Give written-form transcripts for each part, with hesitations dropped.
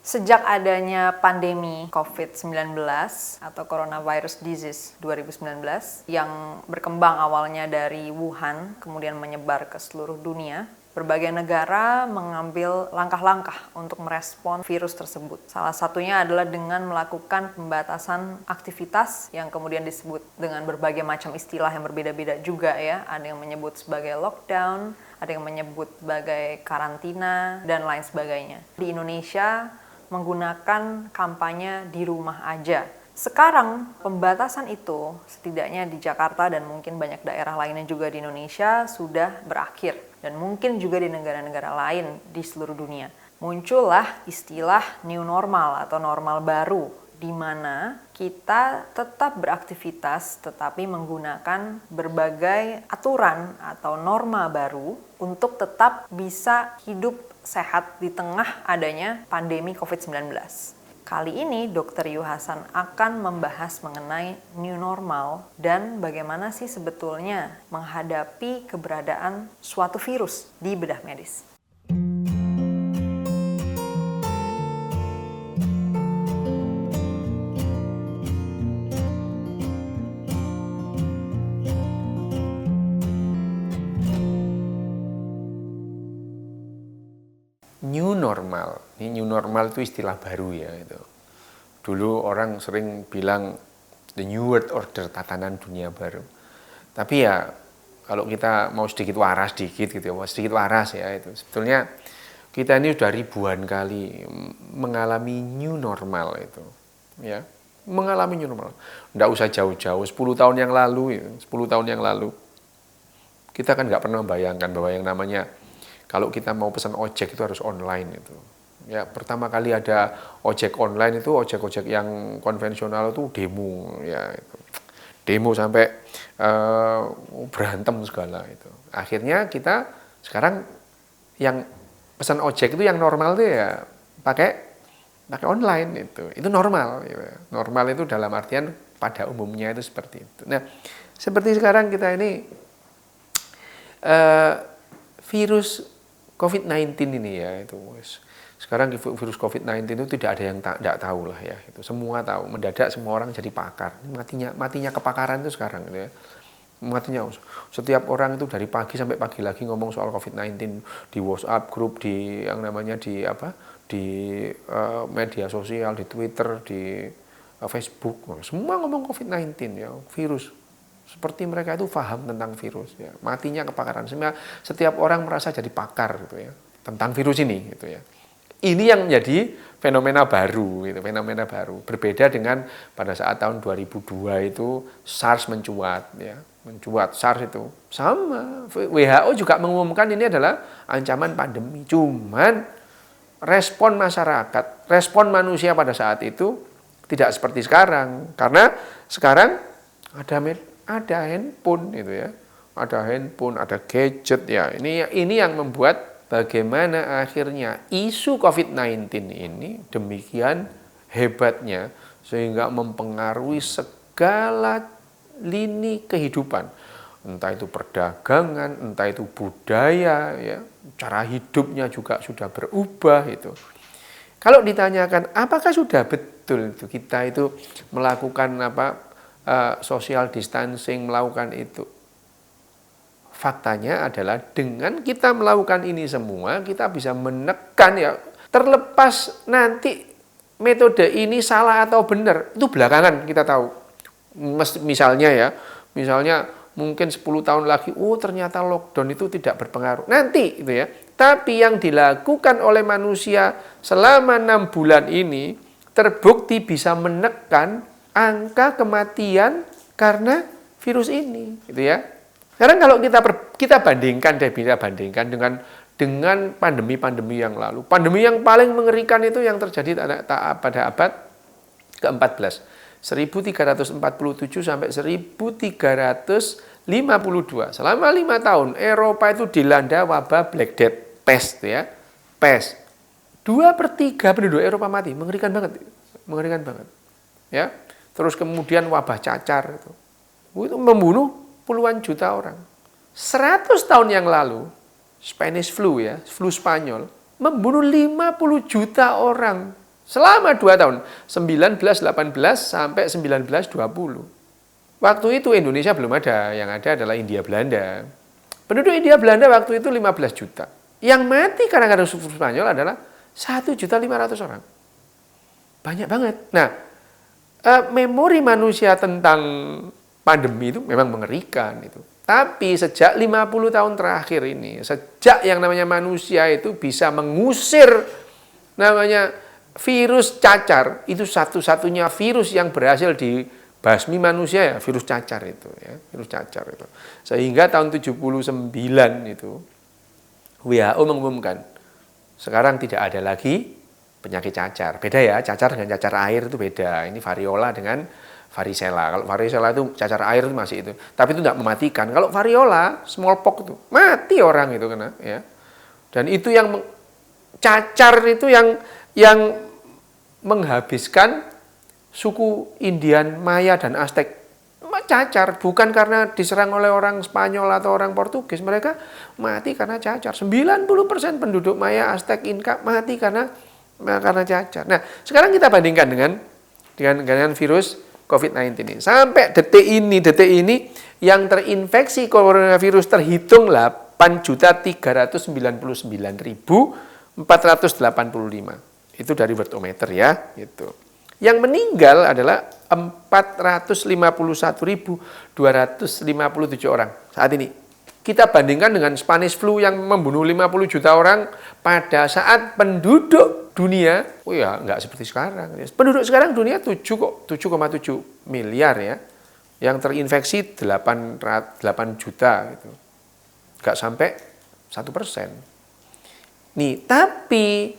Sejak adanya pandemi COVID-19 atau Coronavirus Disease 2019 yang berkembang awalnya dari Wuhan, kemudian menyebar ke seluruh dunia, berbagai negara mengambil langkah-langkah untuk merespon virus tersebut. Salah satunya adalah dengan melakukan pembatasan aktivitas yang kemudian disebut dengan berbagai macam istilah yang berbeda-beda juga ya. Ada yang menyebut sebagai lockdown, ada yang menyebut sebagai karantina, dan lain sebagainya. Di Indonesia menggunakan kampanye di rumah aja. Sekarang pembatasan itu setidaknya di Jakarta dan mungkin banyak daerah lainnya juga di Indonesia sudah berakhir dan mungkin juga di negara-negara lain di seluruh dunia. Muncullah istilah new normal atau normal baru di mana kita tetap beraktivitas tetapi menggunakan berbagai aturan atau norma baru untuk tetap bisa hidup sehat di tengah adanya pandemi COVID-19. Kali ini Dr. Yu Hasan akan membahas mengenai new normal dan bagaimana sih sebetulnya menghadapi keberadaan suatu virus di bedah medis. New normal, ini new normal itu istilah baru ya itu. Dulu orang sering bilang the new world order, tatanan dunia baru. Tapi ya kalau kita mau sedikit waras dikit gitu ya, sedikit waras ya itu. Sebetulnya kita ini sudah ribuan kali mengalami new normal itu, ya. Mengalami new normal. Nggak usah jauh-jauh, 10 tahun yang lalu, 10 tahun yang lalu. Kita kan nggak pernah membayangkan bahwa yang namanya kalau kita mau pesan ojek itu harus online itu. Ya, pertama kali ada ojek online itu ojek-ojek yang konvensional itu demo ya itu. Demo sampai berantem segala itu. Akhirnya kita sekarang yang pesan ojek itu yang normal itu ya pakai online itu. Itu normal gitu. Normal itu dalam artian pada umumnya itu seperti itu. Nah, seperti sekarang kita ini virus COVID-19 ini ya itu sekarang virus COVID-19 itu tidak ada yang tidak tahu lah ya itu semua tahu, mendadak semua orang jadi pakar. Matinya kepakaran itu sekarang gitu ya. Matinya setiap orang itu dari pagi sampai pagi lagi ngomong soal COVID-19 di WhatsApp grup, di yang namanya di media sosial, di Twitter, di Facebook, semua ngomong COVID-19 ya, virus. Seperti mereka itu paham tentang virus ya. Matinya kepakaran. Setiap orang merasa jadi pakar gitu ya tentang virus ini gitu ya. Ini yang menjadi fenomena baru gitu, fenomena baru. Berbeda dengan pada saat tahun 2002 itu SARS mencuat ya. Mencuat SARS itu sama. WHO juga mengumumkan ini adalah ancaman pandemi. Cuman respon masyarakat, respon manusia pada saat itu tidak seperti sekarang. Karena sekarang ada handphone gitu ya, ada handphone, ada gadget ya. Ini yang membuat bagaimana akhirnya isu COVID-19 ini demikian hebatnya sehingga mempengaruhi segala lini kehidupan. Entah itu perdagangan, entah itu budaya ya, cara hidupnya juga sudah berubah itu. Kalau ditanyakan apakah sudah betul itu kita itu melakukan social distancing, melakukan itu. Faktanya adalah dengan kita melakukan ini semua, kita bisa menekan ya, terlepas nanti metode ini salah atau benar, itu belakangan kita tahu. Misalnya mungkin 10 tahun lagi, ternyata lockdown itu tidak berpengaruh. Nanti itu ya. Tapi yang dilakukan oleh manusia selama 6 bulan ini terbukti bisa menekan angka kematian karena virus ini, gitu ya. Sekarang kalau kita bandingkan dengan pandemi-pandemi yang lalu. Pandemi yang paling mengerikan itu yang terjadi pada abad ke-14, 1347 sampai 1352. Selama 5 tahun Eropa itu dilanda wabah Black Death, pest ya. Pest. 2/3 penduduk Eropa mati, mengerikan banget. Ya. Terus kemudian wabah cacar itu membunuh puluhan juta orang. 100 tahun yang lalu Spanish flu ya, flu Spanyol membunuh 50 juta orang. Selama 2 tahun, 1918 sampai 1920. Waktu itu Indonesia belum ada, yang ada adalah Hindia Belanda. Penduduk Hindia Belanda waktu itu 15 juta. Yang mati karena kasus flu Spanyol adalah 1.500.000 orang. Banyak banget. Nah, memori manusia tentang pandemi itu memang mengerikan itu. Tapi sejak 50 tahun terakhir ini, sejak yang namanya manusia itu bisa mengusir namanya virus cacar, itu satu-satunya virus yang berhasil dibasmi manusia ya, virus cacar itu ya, virus cacar itu. Sehingga tahun 79 itu WHO mengumumkan sekarang tidak ada lagi penyakit cacar. Beda ya, cacar dengan cacar air itu beda. Ini variola dengan varicella. Kalau varicella itu cacar air itu masih itu. Tapi itu tidak mematikan. Kalau variola, smallpox itu mati orang itu kena ya. Dan itu yang cacar itu yang menghabiskan suku Indian, Maya dan Aztec. Cacar bukan karena diserang oleh orang Spanyol atau orang Portugis, mereka mati karena cacar. 90% penduduk Maya, Aztec, Inca mati karena cacar. Nah, sekarang kita bandingkan dengan virus COVID-19 ini. Sampai detik ini yang terinfeksi coronavirus terhitung 8.399.485. Itu dari Worldometer ya, gitu. Yang meninggal adalah 451.257 orang saat ini. Kita bandingkan dengan Spanish flu yang membunuh 50 juta orang pada saat penduduk dunia, oh ya nggak seperti sekarang. Penduduk sekarang dunia 7,7 miliar ya, yang terinfeksi 8 juta gitu. Nggak sampai 1%. Nih, tapi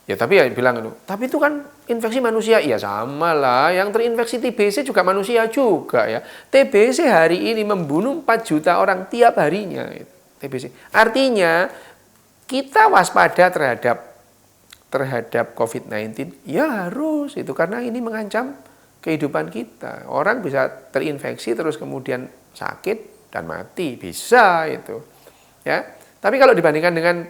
ya bilang itu, tapi itu kan infeksi manusia, iya sama lah. Yang terinfeksi TBC juga manusia juga ya. TBC hari ini membunuh 4 juta orang tiap harinya. TBC. Artinya kita waspada terhadap COVID-19, ya harus itu karena ini mengancam kehidupan kita. Orang bisa terinfeksi terus kemudian sakit dan mati, bisa itu. Ya. Tapi kalau dibandingkan dengan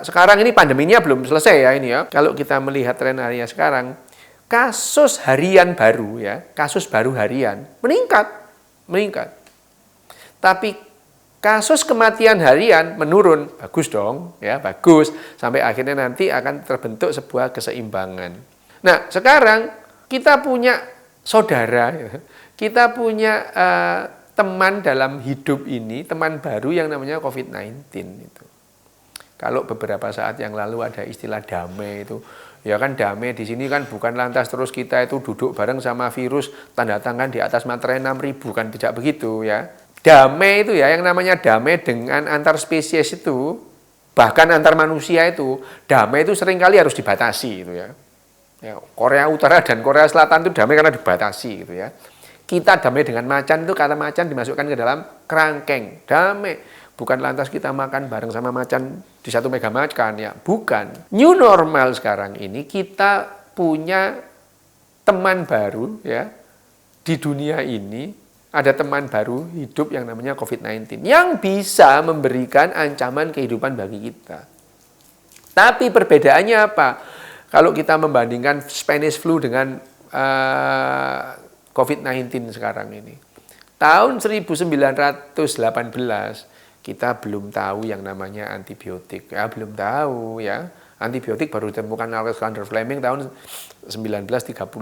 sekarang ini pandeminya belum selesai ya ini ya. Kalau kita melihat tren harian sekarang, kasus harian baru ya, kasus baru harian meningkat. Tapi kasus kematian harian menurun, bagus dong ya, bagus. Sampai akhirnya nanti akan terbentuk sebuah keseimbangan. Nah, sekarang kita punya saudara, ya. Kita punya teman dalam hidup ini, teman baru yang namanya COVID-19 itu. Kalau beberapa saat yang lalu ada istilah damai itu, ya kan damai di sini kan bukan lantas terus kita itu duduk bareng sama virus, tanda tangan di atas materai 6.000, kan tidak begitu ya. Damai itu ya, yang namanya damai dengan antar spesies itu, bahkan antar manusia itu, damai itu seringkali harus dibatasi itu ya. Ya, Korea Utara dan Korea Selatan itu damai karena dibatasi gitu ya. Kita damai dengan macan itu, kata macan dimasukkan ke dalam kerangkeng, damai. Bukan lantas kita makan bareng sama macan di satu mega makan ya, bukan. New normal sekarang ini kita punya teman baru ya di dunia ini, ada teman baru hidup yang namanya COVID-19 yang bisa memberikan ancaman kehidupan bagi kita. Tapi perbedaannya apa? Kalau kita membandingkan Spanish flu dengan COVID-19 sekarang ini. Tahun 1918 kita belum tahu yang namanya antibiotik, ya belum tahu ya. Antibiotik baru ditemukan Alexander Fleming tahun 1937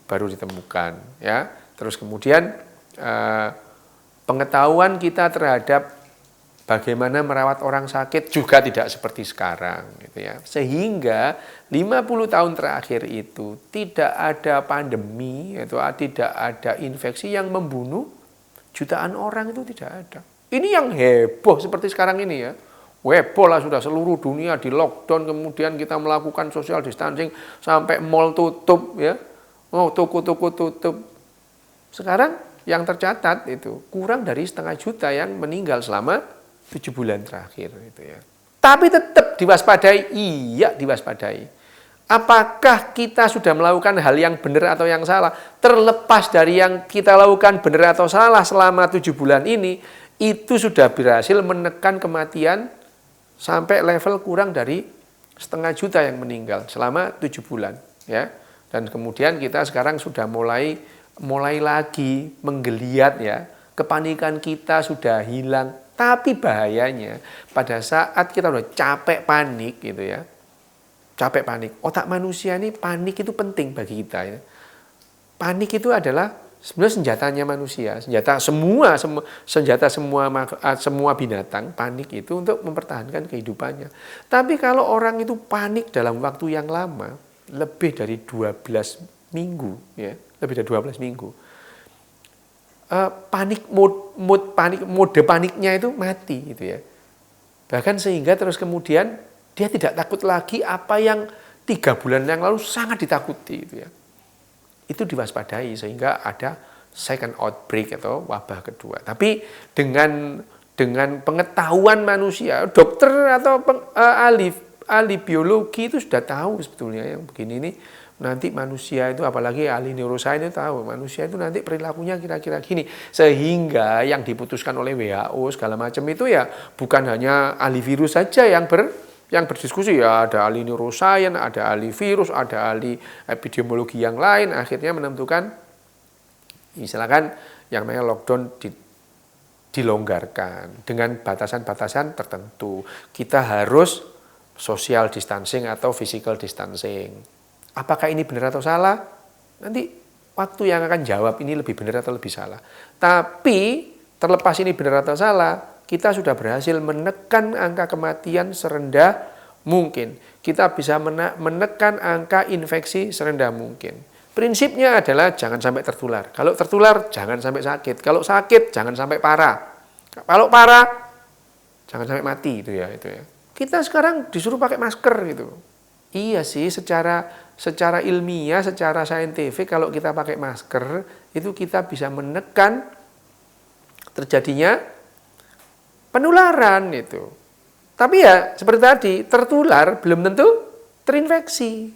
baru ditemukan ya. Terus kemudian pengetahuan kita terhadap bagaimana merawat orang sakit juga tidak seperti sekarang gitu ya. Sehingga 50 tahun terakhir itu tidak ada pandemi, itu tidak ada infeksi yang membunuh jutaan orang, itu tidak ada. Ini yang heboh seperti sekarang ini ya. Heboh lah sudah, seluruh dunia di lockdown, kemudian kita melakukan social distancing sampai mall tutup ya. Oh, toko-toko tutup. Sekarang yang tercatat itu kurang dari 500.000 yang meninggal selama 7 bulan terakhir itu ya. Tapi tetap diwaspadai, iya diwaspadai. Apakah kita sudah melakukan hal yang benar atau yang salah? Terlepas dari yang kita lakukan benar atau salah selama 7 bulan ini, itu sudah berhasil menekan kematian sampai level kurang dari juta yang meninggal selama 7 bulan ya. Dan kemudian kita sekarang sudah mulai lagi menggeliat ya. Kepanikan kita sudah hilang. Tapi bahayanya pada saat kita udah capek panik gitu ya. Capek panik. Otak manusia ini panik itu penting bagi kita ya. Panik itu adalah sebenarnya senjatanya manusia, senjata semua binatang, panik itu untuk mempertahankan kehidupannya. Tapi kalau orang itu panik dalam waktu yang lama, lebih dari 12 minggu ya, lebih dari 12 minggu. Mode paniknya itu mati gitu ya. Bahkan sehingga terus kemudian dia tidak takut lagi apa yang 3 bulan yang lalu sangat ditakuti gitu ya. Itu diwaspadai sehingga ada second outbreak atau wabah kedua. Tapi dengan pengetahuan manusia, dokter atau ahli biologi itu sudah tahu sebetulnya yang begini ini nanti manusia itu, apalagi ahli neuroscience itu tahu manusia itu nanti perilakunya kira-kira gini. Sehingga yang diputuskan oleh WHO segala macam itu ya bukan hanya ahli virus saja yang berdiskusi ya, ada ahli neuroscience, ada ahli virus, ada ahli epidemiologi yang lain, akhirnya menentukan misalkan yang namanya lockdown dilonggarkan dengan batasan-batasan tertentu. Kita harus social distancing atau physical distancing. Apakah ini benar atau salah? Nanti waktu yang akan jawab ini lebih benar atau lebih salah. Tapi terlepas ini benar atau salah, kita sudah berhasil menekan angka kematian serendah mungkin. Kita bisa menekan angka infeksi serendah mungkin. Prinsipnya adalah jangan sampai tertular. Kalau tertular, jangan sampai sakit. Kalau sakit, jangan sampai parah. Kalau parah, jangan sampai mati itu ya. Kita sekarang disuruh pakai masker gitu. Iya sih, secara ilmiah, secara saintifik kalau kita pakai masker itu kita bisa menekan terjadinya penularan itu. Tapi ya seperti tadi, tertular belum tentu terinfeksi.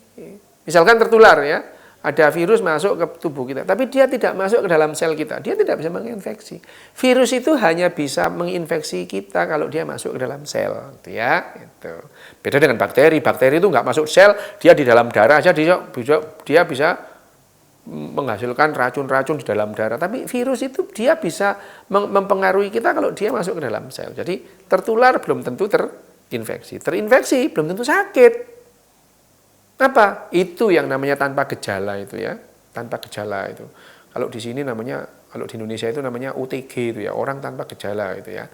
Misalkan tertular ya, ada virus masuk ke tubuh kita, tapi dia tidak masuk ke dalam sel kita, dia tidak bisa menginfeksi. Virus itu hanya bisa menginfeksi kita kalau dia masuk ke dalam sel, gitu ya. Gitu. Beda dengan bakteri itu nggak masuk sel, dia di dalam darah aja dia bisa menghasilkan racun-racun di dalam darah. Tapi virus itu dia bisa mempengaruhi kita kalau dia masuk ke dalam sel. Jadi tertular belum tentu terinfeksi, terinfeksi belum tentu sakit. Apa? Itu yang namanya tanpa gejala itu ya, tanpa gejala itu. Kalau di sini namanya, kalau di Indonesia itu namanya OTG itu ya, orang tanpa gejala itu ya.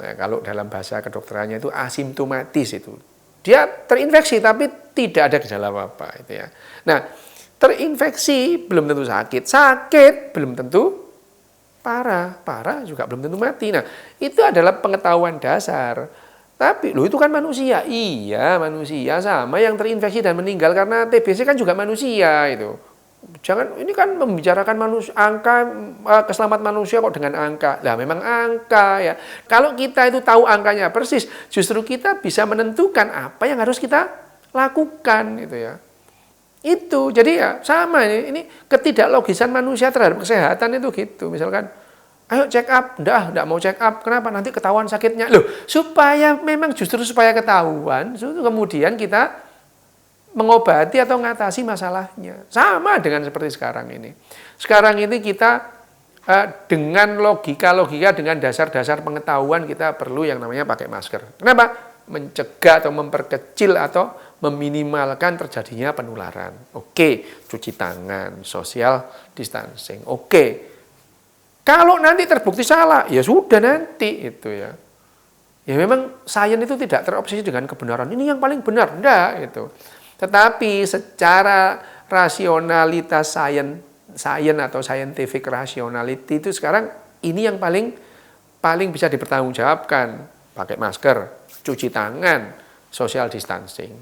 Nah, kalau dalam bahasa kedokterannya itu asimptomatis itu. Dia terinfeksi tapi tidak ada gejala apa-apa itu ya. Nah, terinfeksi belum tentu sakit, sakit belum tentu parah, parah juga belum tentu mati. Nah, itu adalah pengetahuan dasar. Tapi loh itu kan manusia. Iya, manusia sama yang terinfeksi dan meninggal karena TBC kan juga manusia itu. Jangan, ini kan membicarakan angka keselamatan manusia kok dengan angka. Lah memang angka ya. Kalau kita itu tahu angkanya persis, justru kita bisa menentukan apa yang harus kita lakukan gitu ya. Itu jadi ya sama ini ketidaklogisan manusia terhadap kesehatan itu gitu. Misalkan ayo check up, enggak mau check up. Kenapa? Nanti ketahuan sakitnya. Loh, justru supaya ketahuan, kemudian kita mengobati atau mengatasi masalahnya. Sama dengan seperti sekarang ini. Sekarang ini kita dengan logika, dengan dasar-dasar pengetahuan kita perlu yang namanya pakai masker. Kenapa? Mencegah atau memperkecil atau meminimalkan terjadinya penularan. Oke, cuci tangan, social distancing. Oke. Kalau nanti terbukti salah, ya sudah nanti itu ya. Ya memang sains itu tidak terobsesi dengan kebenaran. Ini yang paling benar, enggak itu. Tetapi secara rasionalitas sains atau scientific rationality itu sekarang ini yang paling bisa dipertanggungjawabkan. Pakai masker, cuci tangan, social distancing.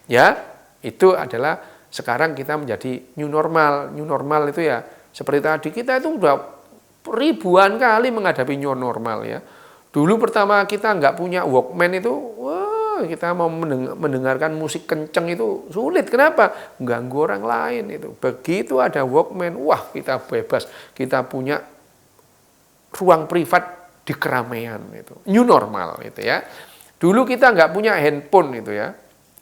Ya, itu adalah sekarang kita menjadi new normal. New normal itu ya seperti tadi kita itu udah ribuan kali menghadapi new normal ya. Dulu pertama kita nggak punya Walkman itu, wah kita mau mendengarkan musik kenceng itu sulit. Kenapa? Ganggu orang lain itu. Begitu ada Walkman, wah kita bebas. Kita punya ruang privat di keramaian itu. New normal itu ya. Dulu kita nggak punya handphone itu ya.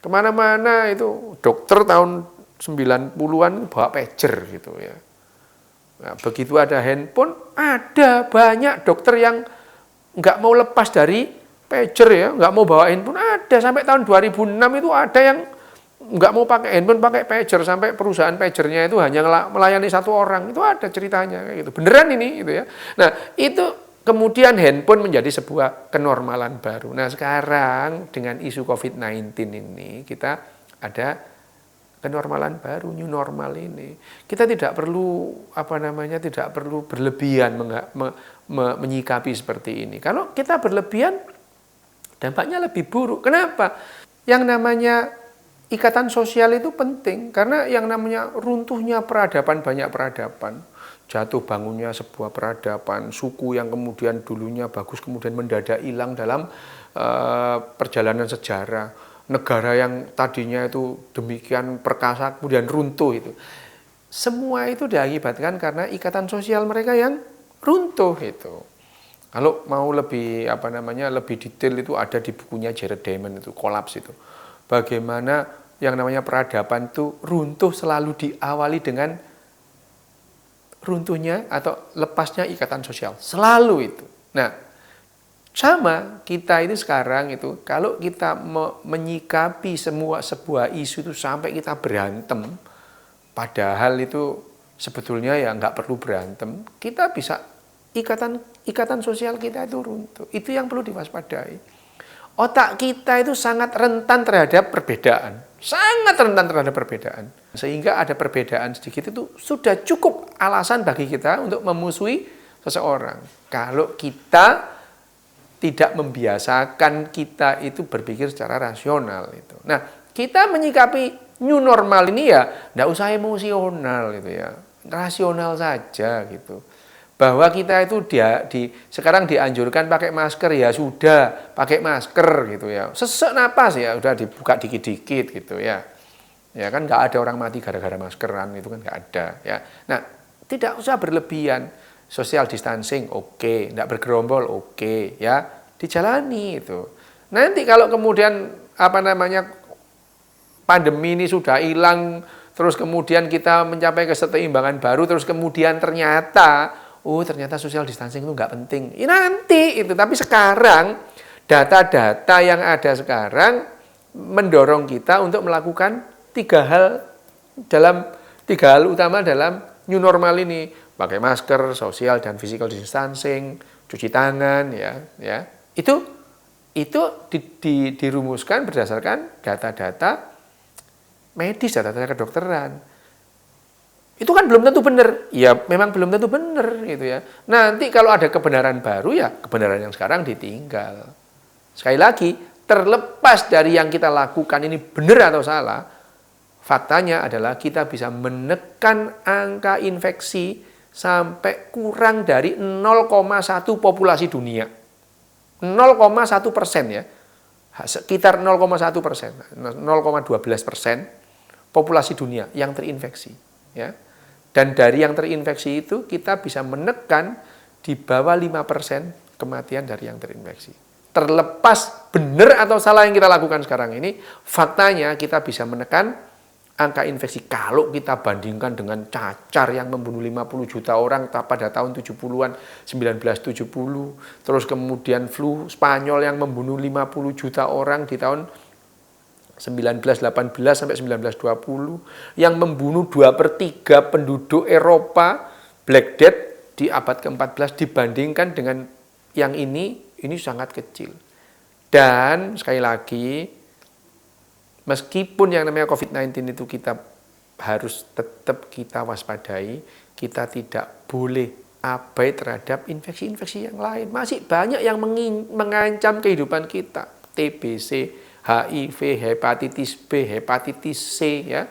Kemana-mana itu dokter tahun 90-an bawa pager gitu ya. Nah, begitu ada handphone, ada banyak dokter yang nggak mau lepas dari pager ya, nggak mau bawa handphone. Ada sampai tahun 2006 itu ada yang nggak mau pakai handphone, pakai pager, sampai perusahaan pagernya itu hanya melayani satu orang. Itu ada ceritanya kayak gitu. Beneran ini gitu ya. Nah, itu kemudian handphone menjadi sebuah kenormalan baru. Nah, sekarang dengan isu COVID-19 ini kita ada kenormalan baru, new normal ini. Kita tidak perlu tidak perlu berlebihan menyikapi seperti ini. Kalau kita berlebihan, dampaknya lebih buruk. Kenapa? Yang namanya ikatan sosial itu penting, karena yang namanya runtuhnya peradaban, banyak peradaban, jatuh bangunnya sebuah peradaban, suku yang kemudian dulunya bagus kemudian mendadak hilang dalam perjalanan sejarah, negara yang tadinya itu demikian perkasa kemudian runtuh itu. Semua itu diakibatkan karena ikatan sosial mereka yang runtuh itu. Kalau mau lebih lebih detail itu ada di bukunya Jared Diamond itu, Collapse itu. Bagaimana yang namanya peradaban itu runtuh selalu diawali dengan runtuhnya atau lepasnya ikatan sosial. Selalu itu. Nah, sama kita itu sekarang itu, kalau kita menyikapi sebuah isu itu sampai kita berantem, padahal itu sebetulnya ya nggak perlu berantem, kita bisa ikatan sosial kita itu runtuh. Itu yang perlu diwaspadai. Otak kita itu sangat rentan terhadap perbedaan. Sangat rentan terhadap perbedaan. Sehingga ada perbedaan sedikit itu sudah cukup alasan bagi kita untuk memusuhi seseorang. Kalau kita tidak membiasakan kita itu berpikir secara rasional. Itu. Nah, kita menyikapi new normal ini ya tidak usah emosional gitu ya. Rasional saja gitu. Bahwa kita itu sekarang dianjurkan pakai masker, ya sudah pakai masker gitu ya. Sesek napas ya udah dibuka dikit-dikit gitu ya. Ya kan nggak ada orang mati gara-gara maskeran, itu kan nggak ada ya. Nah, tidak usah berlebihan. Social distancing oke, tidak bergerombol oke ya, dijalani itu. Nanti kalau kemudian pandemi ini sudah hilang, terus kemudian kita mencapai keseimbangan baru, terus kemudian ternyata social distancing itu nggak penting. Ya nanti itu, tapi sekarang data-data yang ada sekarang mendorong kita untuk melakukan tiga hal utama dalam new normal ini: pakai masker, social dan physical distancing, cuci tangan, ya. Itu dirumuskan berdasarkan data-data medis, data-data kedokteran. Itu kan belum tentu benar. Ya memang belum tentu benar gitu ya. Nanti kalau ada kebenaran baru ya kebenaran yang sekarang ditinggal. Sekali lagi, terlepas dari yang kita lakukan ini benar atau salah, faktanya adalah kita bisa menekan angka infeksi sampai kurang dari 0,1 populasi dunia. 0,1% ya. Sekitar 0,1%, 0,12% populasi dunia yang terinfeksi. Ya. Dan dari yang terinfeksi itu kita bisa menekan di bawah 5% kematian dari yang terinfeksi. Terlepas benar atau salah yang kita lakukan sekarang ini, faktanya kita bisa menekan angka infeksi. Kalau kita bandingkan dengan cacar yang membunuh 50 juta orang pada tahun 70-an, 1970, terus kemudian flu Spanyol yang membunuh 50 juta orang di tahun 1918 sampai 1920, yang membunuh 2/3 penduduk Eropa, Black Death di abad ke-14, dibandingkan dengan yang ini sangat kecil. Dan sekali lagi, meskipun yang namanya COVID-19 itu kita harus tetap kita waspadai, kita tidak boleh abai terhadap infeksi-infeksi yang lain. Masih banyak yang mengancam kehidupan kita. TBC, HIV, hepatitis B, hepatitis C ya.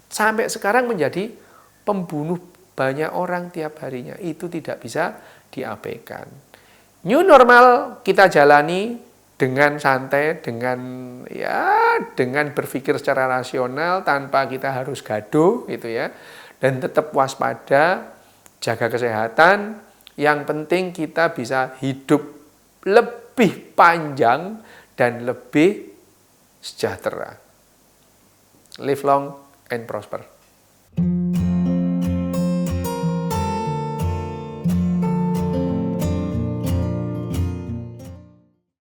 Sampai sekarang menjadi pembunuh banyak orang tiap harinya. Itu tidak bisa diabaikan. New normal kita jalani dengan santai, dengan berpikir secara rasional tanpa kita harus gaduh gitu ya. Dan tetap waspada, jaga kesehatan. Yang penting kita bisa hidup lebih panjang dan lebih sejahtera. Live long and prosper.